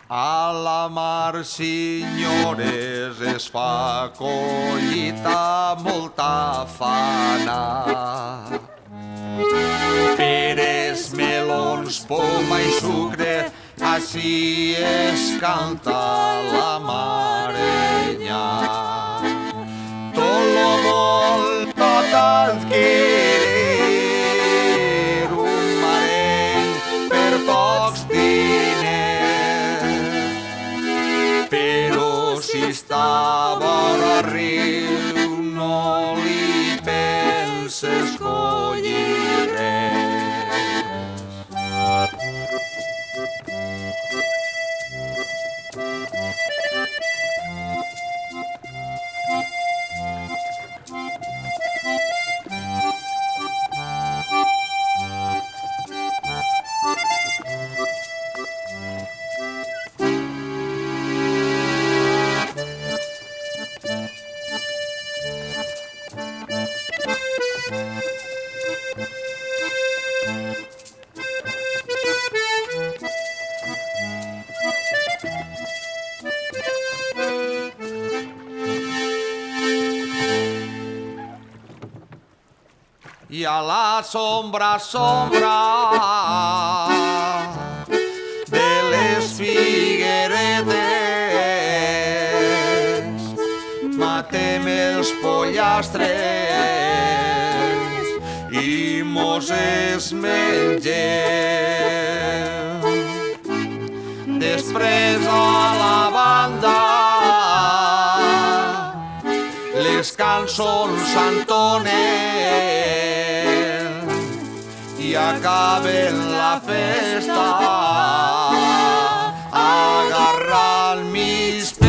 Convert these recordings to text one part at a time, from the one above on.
A la mar, senyores, es fa collita molta fana. Peres, melons, poma i sucre, així es canta la marenya. Tot lo vol, tot el querer, un mareny per pocs diners. Però si està vora riu no li penses collir res. I a la sombra, de les figueretes, matem els pollastres i mos es mengem. Després a la banda les cançons s'entonen i acaben la festa agarrant mis pes.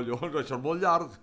collons, això és molt llarg.